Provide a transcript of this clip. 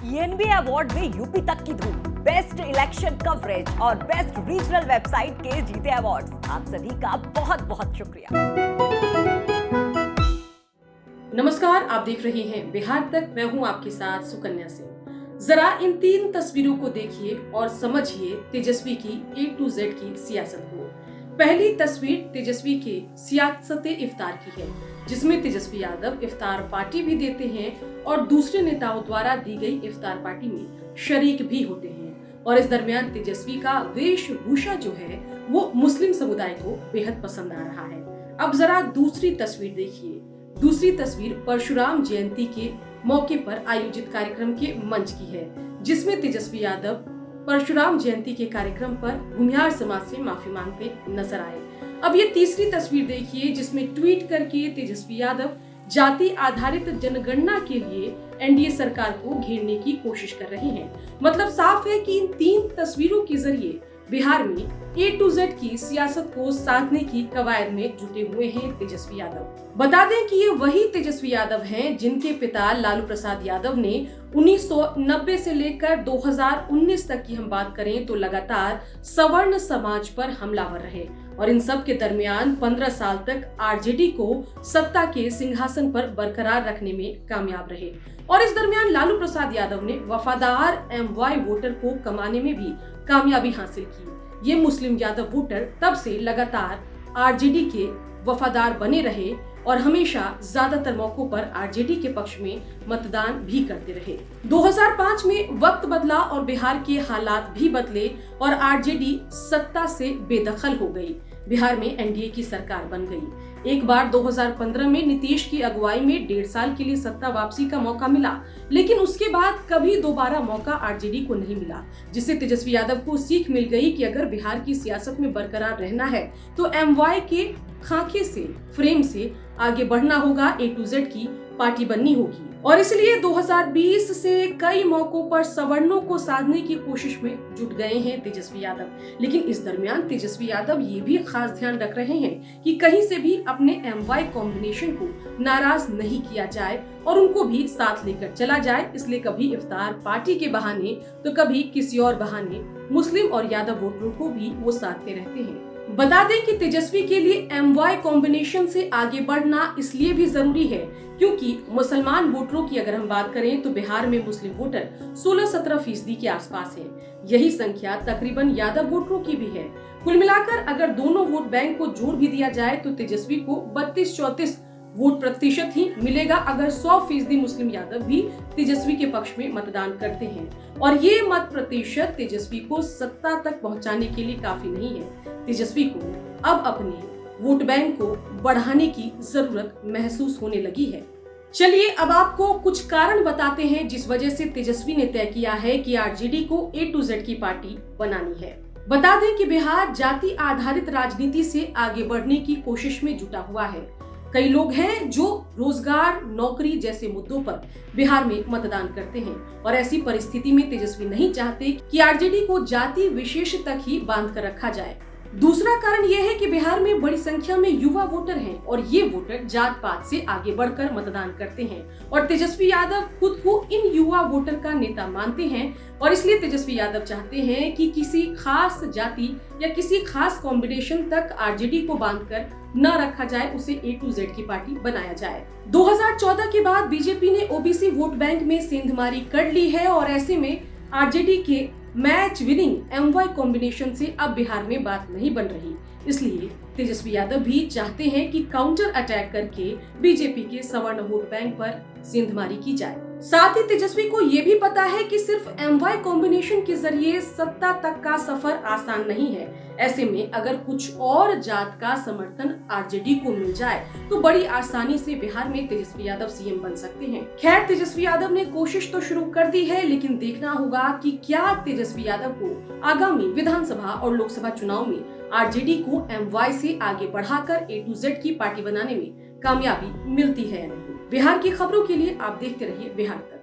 ENB award में UP तक की धूम, बेस्ट इलेक्शन कवरेज और बेस्ट रीजनल वेबसाइट के जीते अवार्ड्स। आप सभी का बहुत बहुत शुक्रिया। नमस्कार, आप देख रहे हैं बिहार तक। मैं हूं आपके साथ सुकन्या सिंह। जरा इन 3 तस्वीरों को देखिए और समझिए तेजस्वी की A to Z की सियासत को। पहली तस्वीर तेजस्वी के सियासत इफ्तार की है, जिसमें तेजस्वी यादव इफ्तार पार्टी भी देते हैं और दूसरे नेताओं द्वारा दी गई इफ्तार पार्टी में शरीक भी होते हैं। और इस दरमियान तेजस्वी का वेशभूषा जो है वो मुस्लिम समुदाय को बेहद पसंद आ रहा है। अब जरा दूसरी तस्वीर देखिए। दूसरी तस्वीर परशुराम जयंती के मौके पर आयोजित कार्यक्रम के मंच की है, जिसमें तेजस्वी यादव परशुराम जयंती के कार्यक्रम पर भूमिहार समाज से माफी मांगते नजर आए। अब ये तीसरी तस्वीर देखिए, जिसमें ट्वीट करके तेजस्वी यादव जाति आधारित जनगणना के लिए एनडीए सरकार को घेरने की कोशिश कर रहे हैं। मतलब साफ है कि इन 3 तस्वीरों के जरिए बिहार में A to Z की सियासत को साधने की कवायद में जुटे हुए हैं तेजस्वी यादव। बता दें कि ये वही तेजस्वी यादव हैं जिनके पिता लालू प्रसाद यादव ने 1990 से लेकर 2019 तक की हम बात करें तो लगातार सवर्ण समाज पर हमलावर रहे और इन सब के दरमियान 15 साल तक आरजेडी को सत्ता के सिंहासन पर बरकरार रखने में कामयाब रहे। और इस दरमियान लालू प्रसाद यादव ने वफादार MY वोटर को कमाने में भी कामयाबी हासिल की। ये मुस्लिम यादव वोटर तब से लगातार आरजेडी के वफादार बने रहे और हमेशा ज्यादातर मौकों पर आरजेडी के पक्ष में मतदान भी करते रहे। 2005 में वक्त बदला और बिहार के हालात भी बदले और आरजेडी सत्ता से बेदखल हो गई। बिहार में एनडीए की सरकार बन गई। एक बार 2015 में नीतीश की अगुवाई में 1.5 साल के लिए सत्ता वापसी का मौका मिला, लेकिन उसके बाद कभी दोबारा मौका आरजेडी को नहीं मिला, जिससे तेजस्वी यादव को सीख मिल गई कि अगर बिहार की सियासत में बरकरार रहना है तो MY के खाके से, फ्रेम से आगे बढ़ना होगा, A to Z की पार्टी बननी होगी। और इसलिए 2020 से कई मौकों पर सवर्णों को साधने की कोशिश में जुट गए हैं तेजस्वी यादव। लेकिन इस दरमियान तेजस्वी यादव ये भी खास ध्यान रख रहे हैं कि कहीं से भी अपने MY कॉम्बिनेशन को नाराज नहीं किया जाए और उनको भी साथ लेकर चला जाए। इसलिए कभी इफ्तार पार्टी के बहाने तो कभी किसी और बहाने मुस्लिम और यादव वोटरों को भी वो साधते रहते हैं। बता दें कि तेजस्वी के लिए MY कॉम्बिनेशन से आगे बढ़ना इसलिए भी जरूरी है क्योंकि मुसलमान वोटरों की अगर हम बात करें तो बिहार में मुस्लिम वोटर 16-17% के आसपास है। यही संख्या तकरीबन यादव वोटरों की भी है। कुल मिलाकर अगर दोनों वोट बैंक को जोड़ भी दिया जाए तो तेजस्वी को 32-34 वोट प्रतिशत ही मिलेगा अगर 100% मुस्लिम यादव भी तेजस्वी के पक्ष में मतदान करते हैं। और ये मत प्रतिशत तेजस्वी को सत्ता तक पहुंचाने के लिए काफी नहीं है। तेजस्वी को अब अपने वोट बैंक को बढ़ाने की जरूरत महसूस होने लगी है। चलिए अब आपको कुछ कारण बताते हैं जिस वजह से तेजस्वी ने तय किया है कि आरजेडी को A to Z की पार्टी बनानी है। बता दें कि बिहार जाति आधारित राजनीति से आगे बढ़ने की कोशिश में जुटा हुआ है। कई लोग हैं जो रोजगार, नौकरी जैसे मुद्दों पर बिहार में मतदान करते हैं और ऐसी परिस्थिति में तेजस्वी नहीं चाहते कि आरजेडी को जाति विशेष तक ही बांध कर रखा जाए। दूसरा कारण यह है कि बिहार में बड़ी संख्या में युवा वोटर हैं और ये वोटर जात पात से आगे बढ़कर मतदान करते हैं और तेजस्वी यादव खुद को इन युवा वोटर का नेता मानते हैं और इसलिए तेजस्वी यादव चाहते हैं कि किसी खास जाति या किसी खास कॉम्बिनेशन तक आरजेडी को बांधकर न रखा जाए, उसे A to Z की पार्टी बनाया जाए। 2014 के बाद बीजेपी ने ओबीसी वोट बैंक में सेंधमारी कर ली है और ऐसे में आरजेडी के मैच विनिंग MY कॉम्बिनेशन से अब बिहार में बात नहीं बन रही। इसलिए तेजस्वी यादव भी चाहते हैं कि काउंटर अटैक करके बीजेपी के सवर्ण वोट बैंक पर सेंधमारी की जाए। साथ ही तेजस्वी को ये भी पता है कि सिर्फ MY कॉम्बिनेशन के जरिए सत्ता तक का सफर आसान नहीं है। ऐसे में अगर कुछ और जात का समर्थन आरजेडी को मिल जाए तो बड़ी आसानी से बिहार में तेजस्वी यादव सीएम बन सकते हैं। खैर, तेजस्वी यादव ने कोशिश तो शुरू कर दी है, लेकिन देखना होगा कि क्या तेजस्वी यादव को आगामी विधानसभा और लोकसभा चुनाव में आरजेडी को MY से आगे बढ़ाकर A to Z की पार्टी बनाने में कामयाबी मिलती है या नहीं। बिहार की खबरों के लिए आप देखते रहिए बिहार तक।